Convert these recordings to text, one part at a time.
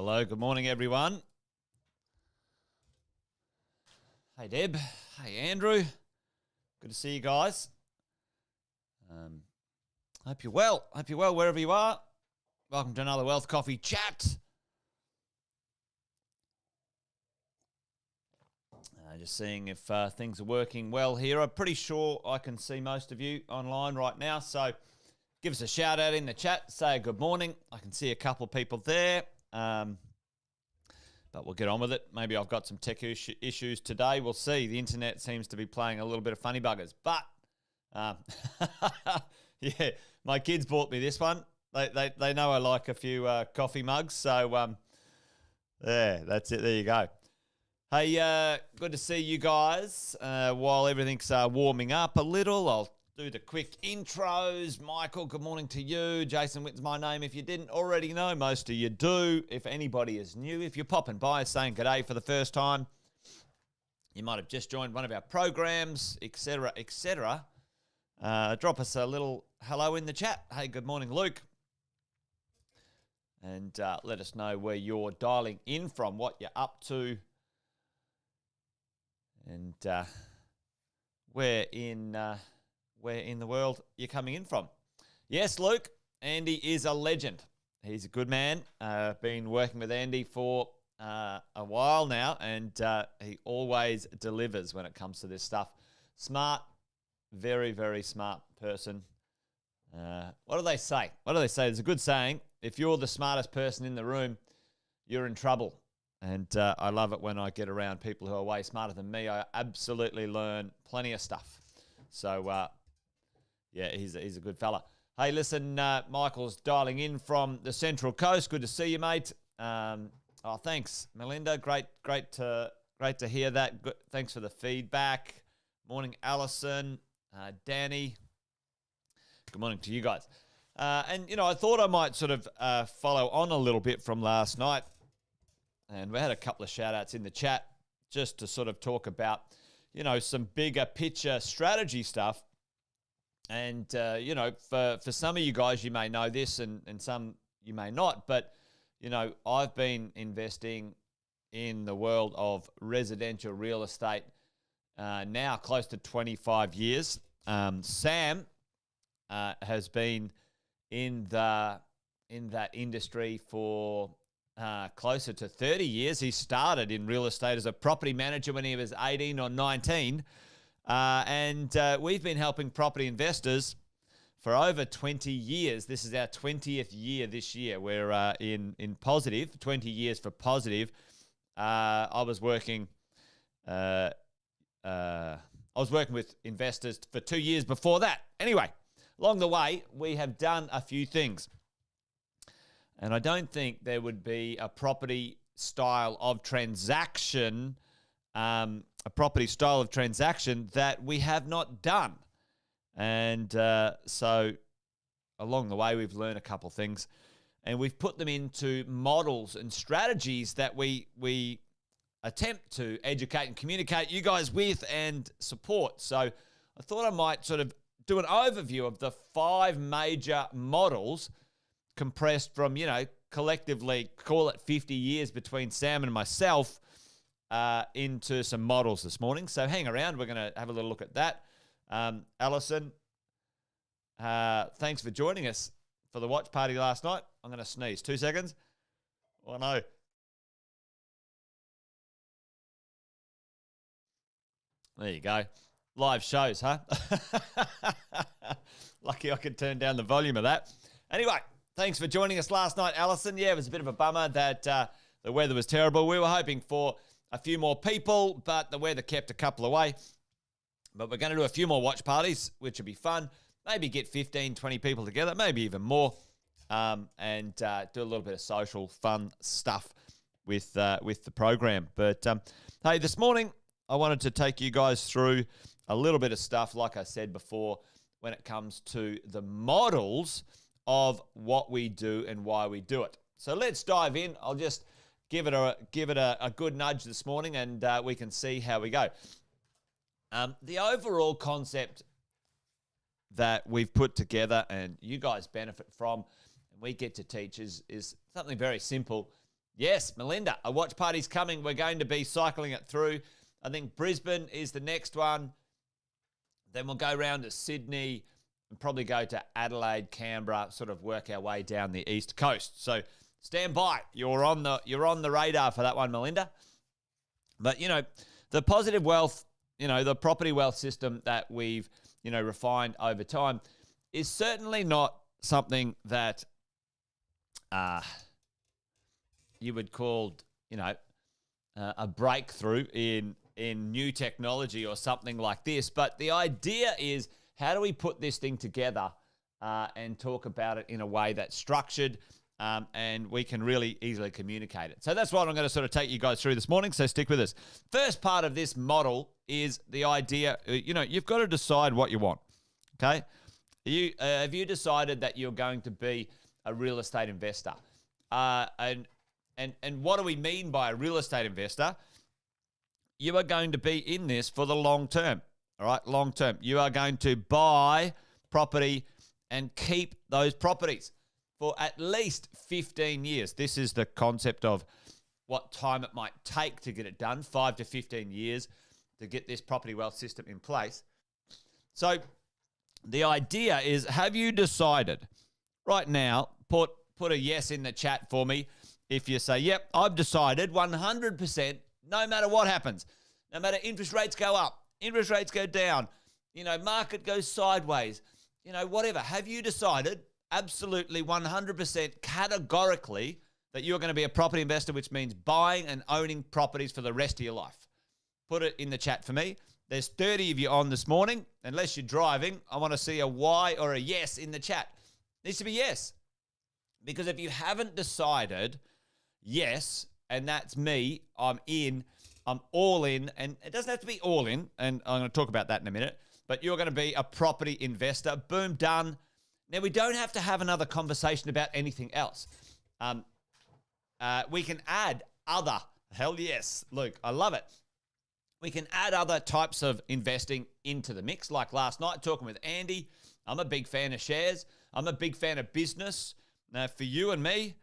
Hello, good morning, everyone. Hey, Deb. Hey, Andrew. Good to see you guys. Hope you're well. Hope you're well wherever you are. Welcome to another Wealth Coffee chat. Just seeing if things are working well here. I'm pretty sure I can see most of you online right now, so give us a shout out in the chat. Say good morning. I can see a couple of people there. But we'll get on with it. Maybe I've got some tech issues today. We'll see. The internet seems to be playing a little bit of funny buggers. But, yeah, my kids bought me this one. They know I like a few coffee mugs. So, yeah, that's it. There you go. Hey, good to see you guys. While everything's warming up a little, I'll do the quick intros. Michael, good morning to you. Jason Witt's my name. If you didn't already know, most of you do. If anybody is new, if you're popping by saying g'day for the first time, you might have just joined one of our programs, etc., etc. Drop us a little hello in the chat. Hey, good morning, Luke. And let us know where you're dialing in from, what you're up to, and where in the world you're coming in from. Yes, Luke, Andy is a legend. He's a good man. Been working with Andy for a while now, and he always delivers when it comes to this stuff. Smart, very, very smart person. What do they say? There's a good saying. If you're the smartest person in the room, you're in trouble. And I love it when I get around people who are way smarter than me. I absolutely learn plenty of stuff. So, yeah, he's a good fella. Hey, listen, Michael's dialing in from the Central Coast. Good to see you, mate. Thanks, Melinda. Great to hear that. Good, thanks for the feedback. Morning, Alison, Danny. Good morning to you guys. And, I thought I might sort of follow on a little bit from last night. And we had a couple of shout-outs in the chat just to sort of talk about, some bigger picture strategy stuff. And, for some of you guys, you may know this and some you may not. But, I've been investing in the world of residential real estate now close to 25 years. Sam has been in that industry for closer to 30 years. He started in real estate as a property manager when he was 18 or 19. And we've been helping property investors for over 20 years. This is our 20th year this year. We're in positive, 20 years for positive. I was working with investors for 2 years before that. Anyway, along the way, we have done a few things. And I don't think there would be a property style of transaction, that we have not done. And so along the way, we've learned a couple things, and we've put them into models and strategies that we attempt to educate and communicate you guys with and support. So I thought I might sort of do an overview of the 5 major models compressed from, collectively, call it 50 years between Sam and myself, into some models this morning. So hang around. We're going to have a little look at that. Alison, thanks for joining us for the watch party last night. I'm going to sneeze. 2 seconds. Oh, no. There you go. Live shows, huh? Lucky I could turn down the volume of that. Anyway, thanks for joining us last night, Alison. Yeah, it was a bit of a bummer that the weather was terrible. We were hoping for a few more people, but the weather kept a couple away. But we're going to do a few more watch parties, which will be fun. Maybe get 15, 20 people together, maybe even more, and do a little bit of social fun stuff with the program. But, hey, this morning I wanted to take you guys through a little bit of stuff, like I said before, when it comes to the models of what we do and why we do it. So let's dive in. I'll just give it a good nudge this morning, and we can see how we go. The overall concept that we've put together and you guys benefit from and we get to teach is something very simple. Yes, Melinda, a watch party's coming. We're going to be cycling it through. I think Brisbane is the next one. Then we'll go round to Sydney and probably go to Adelaide, Canberra, sort of work our way down the east coast. So stand by. You're on the radar for that one, Melinda. But, the positive wealth, the property wealth system that we've, refined over time is certainly not something that you would call, a breakthrough in new technology or something like this. But the idea is, how do we put this thing together and talk about it in a way that's structured and we can really easily communicate it? So that's what I'm going to sort of take you guys through this morning. So stick with us. First part of this model is the idea, you've got to decide what you want, okay? Have you decided that you're going to be a real estate investor? And what do we mean by a real estate investor? You are going to be in this for the long term, all right? Long term. You are going to buy property and keep those properties for at least 15 years. This is the concept of what time it might take to get it done, 5 to 15 years to get this property wealth system in place. So the idea is, have you decided right now, put a yes in the chat for me if you say, yep, I've decided 100%, no matter what happens, no matter interest rates go up, interest rates go down, market goes sideways, whatever. Have you decided absolutely 100% categorically that you're going to be a property investor, which means buying and owning properties for the rest of your life? Put it in the chat for me. There's 30 of you on this morning. Unless you're driving, I want to see a Y or a yes in the chat. It needs to be yes. Because if you haven't decided yes, and that's me, I'm in, I'm all in, and it doesn't have to be all in, and I'm going to talk about that in a minute, but you're going to be a property investor. Boom, done. Now, we don't have to have another conversation about anything else. We can add other, hell yes, Luke, I love it. We can add other types of investing into the mix. Like last night, talking with Andy, I'm a big fan of shares. I'm a big fan of business. Now, for you and me,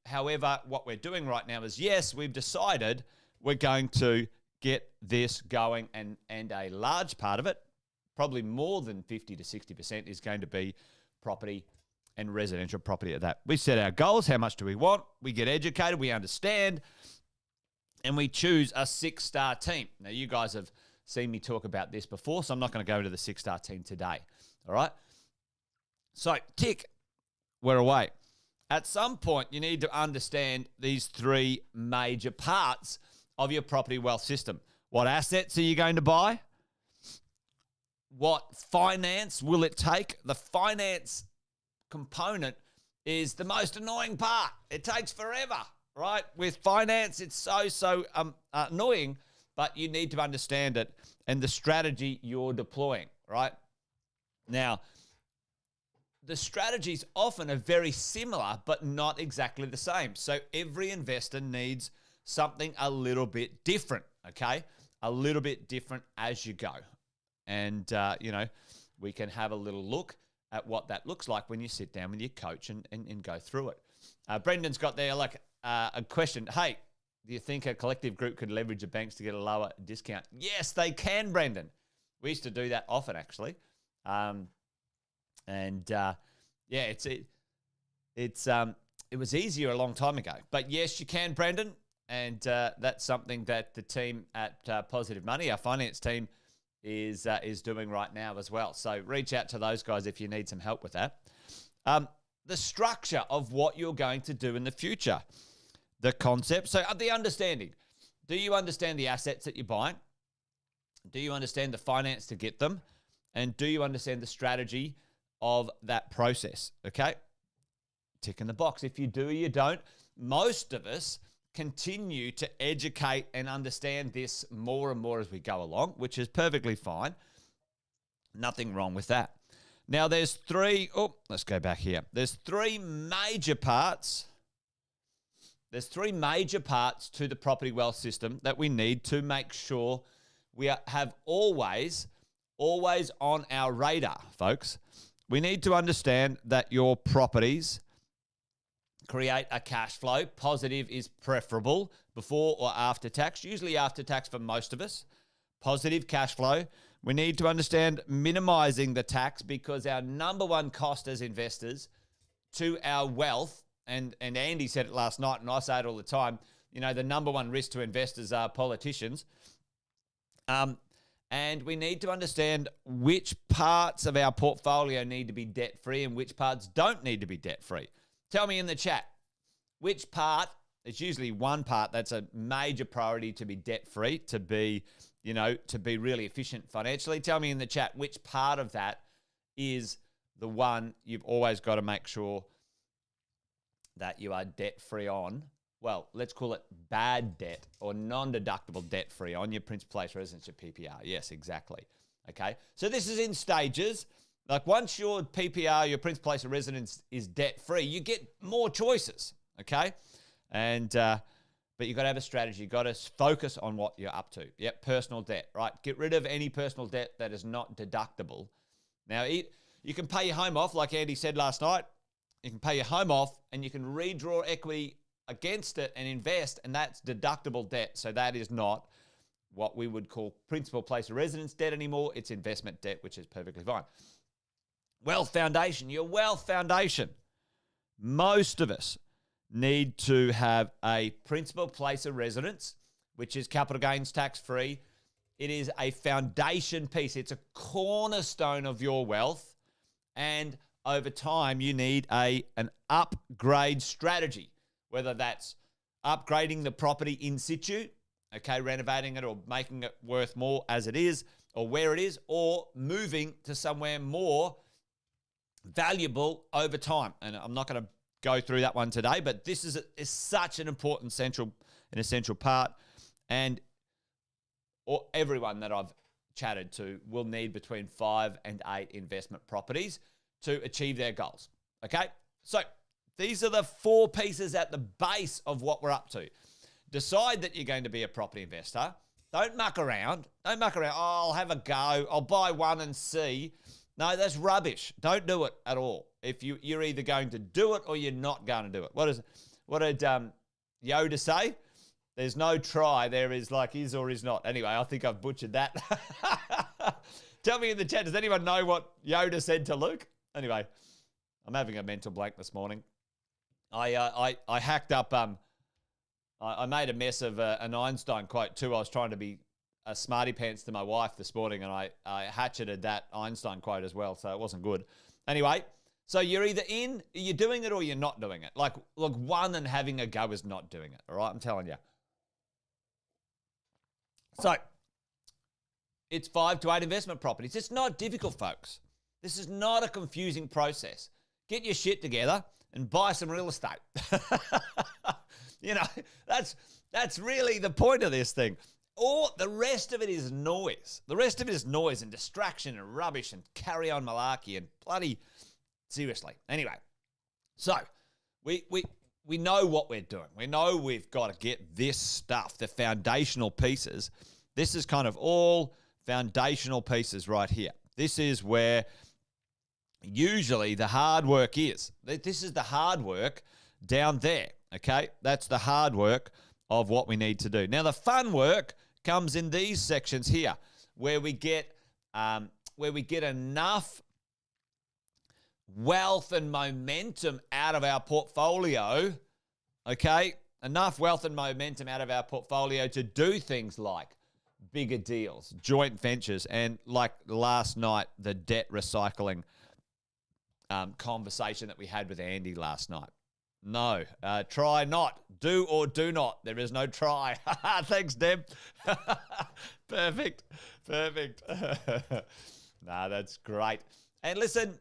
however, what we're doing right now is, yes, we've decided we're going to get this going, and a large part of it, probably more than 50 to 60%, is going to be property and residential property at that. We set our goals. How much do we want? We get educated. We understand. And we choose a 6-star team. Now, you guys have seen me talk about this before, so I'm not going to go into the 6-star team today. All right? So, tick. We're away. At some point, you need to understand these 3 major parts of your property wealth system. What assets are you going to buy? What finance will it take? The finance component is the most annoying part. It takes forever, right? With finance, it's so annoying, but you need to understand it and the strategy you're deploying, right? Now, the strategies often are very similar, but not exactly the same. So every investor needs something a little bit different, okay? A little bit different as you go. And, we can have a little look at what that looks like when you sit down with your coach and go through it. Brendan's got there a question. Hey, do you think a collective group could leverage the banks to get a lower discount? Yes, they can, Brendan. We used to do that often, actually. It was easier a long time ago. But yes, you can, Brendan. And that's something that the team at Positive Money, our finance team, is doing right now as well. So reach out to those guys if you need some help with that. The structure of what you're going to do in the future, the concept. So the understanding. Do you understand the assets that you're buying? Do you understand the finance to get them? And do you understand the strategy of that process? Okay? Tick in the box. If you do or you don't, most of us continue to educate and understand this more and more as we go along, which is perfectly fine. Nothing wrong with that. Now, let's go back here. There's 3 major parts. There's 3 major parts to the property wealth system that we need to make sure we have always on our radar, folks. We need to understand that your properties create a cash flow. Positive is preferable before or after tax, usually after tax for most of us. Positive cash flow. We need to understand minimizing the tax because our number one cost as investors to our wealth, and Andy said it last night, and I say it all the time, you know, the number one risk to investors are politicians. And we need to understand which parts of our portfolio need to be debt-free and which parts don't need to be debt-free. Tell me in the chat, which part, it's usually one part that's a major priority to be debt-free, to be, you know, to be really efficient financially. Tell me in the chat which part of that is the one you've always got to make sure that you are debt-free on. Well, let's call it bad debt or non-deductible debt-free on your principal place residence, your PPR. Yes, exactly. Okay, so this is in stages. Like once your PPR, your principal place of residence, is debt-free, you get more choices, okay? And but you've got to have a strategy. You've got to focus on what you're up to. Yep, personal debt, right? Get rid of any personal debt that is not deductible. Now, you can pay your home off, like Andy said last night. You can pay your home off and you can redraw equity against it and invest, and that's deductible debt. So that is not what we would call principal place of residence debt anymore. It's investment debt, which is perfectly fine. Wealth foundation, your wealth foundation. Most of us need to have a principal place of residence, which is capital gains tax free. It is a foundation piece. It's a cornerstone of your wealth. And over time, you need an upgrade strategy, whether that's upgrading the property in situ, okay, renovating it or making it worth more as it is or where it is, or moving to somewhere more valuable over time. And I'm not going to go through that one today, but this is such an important essential part. And everyone that I've chatted to will need between 5 and 8 investment properties to achieve their goals. Okay, so these are the 4 pieces at the base of what we're up to. Decide that you're going to be a property investor. Don't muck around. Don't muck around. Oh, I'll have a go. I'll buy one and see. No, that's rubbish. Don't do it at all. If you're either going to do it or you're not going to do it. What did Yoda say? There's no try. There is like is or is not. Anyway, I think I've butchered that. Tell me in the chat, does anyone know what Yoda said to Luke? Anyway, I'm having a mental blank this morning. I hacked up, I made a mess of an Einstein quote too. I was trying to be a smarty pants to my wife this morning, and I hatcheted that Einstein quote as well, so it wasn't good. Anyway, so you're either you're doing it or you're not doing it. Like, look, one and having a go is not doing it, all right? I'm telling you. So, it's 5 to 8 investment properties. It's not difficult, folks. This is not a confusing process. Get your shit together and buy some real estate. You know, that's really the point of this thing. Or the rest of it is noise. The rest of it is noise and distraction and rubbish and carry on malarkey and bloody seriously. Anyway, so we know what we're doing. We know we've got to get this stuff, the foundational pieces. This is kind of all foundational pieces right here. This is where usually the hard work is. This is the hard work down there, okay? That's the hard work of what we need to do. Now, the fun work comes in these sections here, where we get enough wealth and momentum out of our portfolio, okay? Enough wealth and momentum out of our portfolio to do things like bigger deals, joint ventures, and like last night, the debt recycling conversation that we had with Andy last night. No, try not. Do or do not. There is no try. Thanks, Deb. Perfect. Nah, that's great. And listen,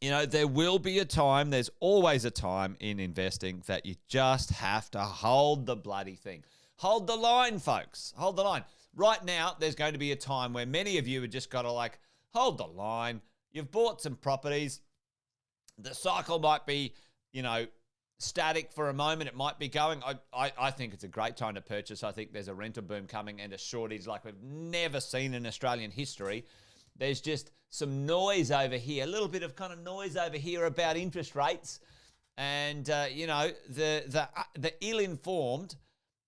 you know, there will be a time, there's always a time in investing that you just have to hold the bloody thing. Hold the line, folks. Hold the line. Right now, there's going to be a time where many of you have just got to like, hold the line. You've bought some properties. The cycle might be, you know, static for a moment. It might be going. I think it's a great time to purchase. I think there's a rental boom coming and a shortage like we've never seen in Australian history. There's just some noise over here, a little bit of kind of noise over here about interest rates. And, the ill-informed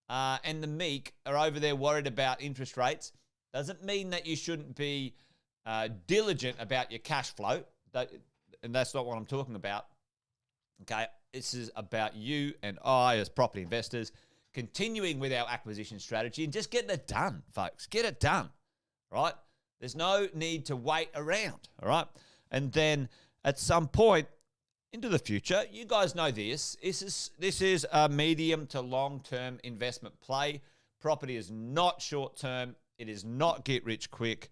and the meek are over there worried about interest rates. Doesn't mean that you shouldn't be diligent about your cash flow. And that's not what I'm talking about. Okay, this is about you and I as property investors continuing with our acquisition strategy and just getting it done, folks. Get it done, right? There's no need to wait around, all right? And then at some point into the future, you guys know this. This is a medium to long-term investment play. Property is not short-term. It is not get rich quick.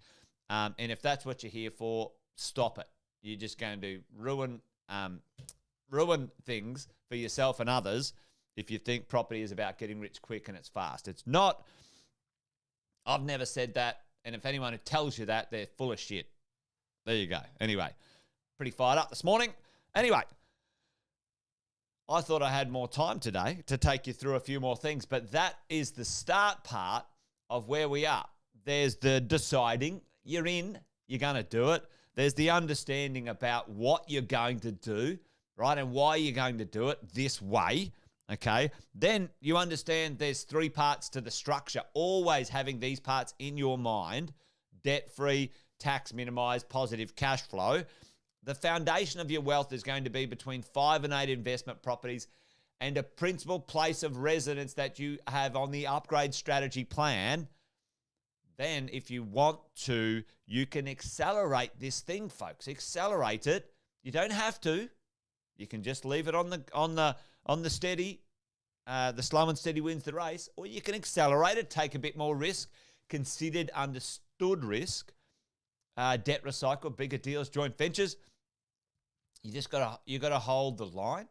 And if that's what you're here for, stop it. You're just going to ruin things for yourself and others if you think property is about getting rich quick and it's fast. It's not. I've never said that. And if anyone who tells you that, they're full of shit. There you go. Anyway, pretty fired up this morning. Anyway, I thought I had more time today to take you through a few more things, but that is the start part of where we are. There's the deciding you're in, you're going to do it. There's the understanding about what you're going to do, right, and why you're going to do it this way, okay? Then you understand there's three parts to the structure, always having these parts in your mind: debt-free, tax minimized, positive cash flow. The foundation of your wealth is going to be between 5 and 8 investment properties and a principal place of residence that you have on the upgrade strategy plan. Then if you want to, you can accelerate this thing, folks. Accelerate it. You don't have to. You can just leave it on the steady. The slow and steady wins the race. Or you can accelerate it, take a bit more risk, considered understood risk, debt recycle, bigger deals, joint ventures. You gotta hold the line.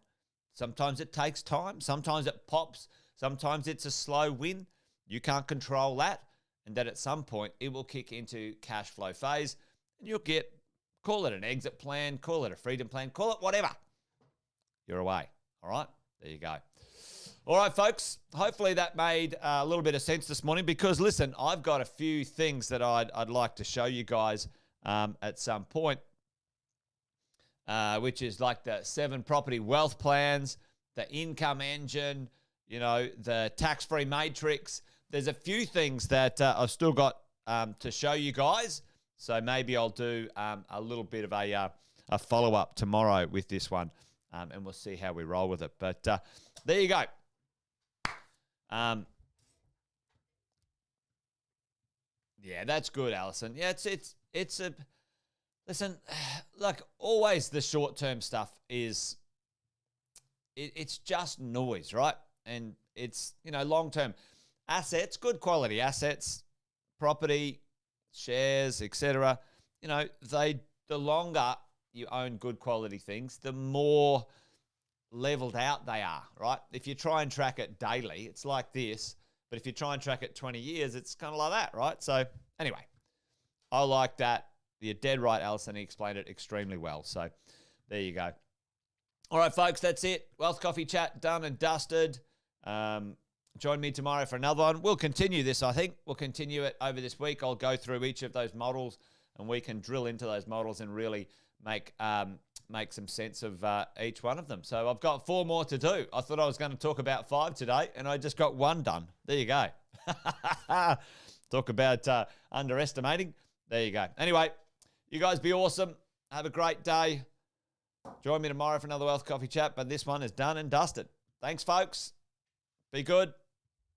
Sometimes it takes time. Sometimes it pops. Sometimes it's a slow win. You can't control that. And that at some point it will kick into cash flow phase and you'll call it an exit plan, call it a freedom plan, call it whatever. You're away. All right. There you go. All right, folks. Hopefully that made a little bit of sense this morning because, listen, I've got a few things that I'd like to show you guys at some point, which is like the 7 property wealth plans, the income engine, the tax-free matrix. There's a few things that I've still got to show you guys. So maybe I'll do a little bit of a follow-up tomorrow with this one, and we'll see how we roll with it. But there you go. Yeah, that's good, Alison. Yeah, it's a listen. Like always, the short-term stuff is it's just noise, right? And it's long-term. Assets, good quality assets, property, shares, etc. The longer you own good quality things, the more leveled out they are, right? If you try and track it daily, it's like this. But if you try and track it 20 years, it's kind of like that, right? So anyway, I like that. You're dead right, Alison. He explained it extremely well. So there you go. All right, folks, that's it. Wealth Coffee Chat done and dusted. Join me tomorrow for another one. We'll continue this, I think. We'll continue it over this week. I'll go through each of those models and we can drill into those models and really make some sense of each one of them. So I've got 4 more to do. I thought I was going to talk about 5 today and I just got 1 done. There you go. Talk about underestimating. There you go. Anyway, you guys be awesome. Have a great day. Join me tomorrow for another Wealth Coffee Chat, but this one is done and dusted. Thanks, folks. Be good.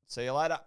See you later.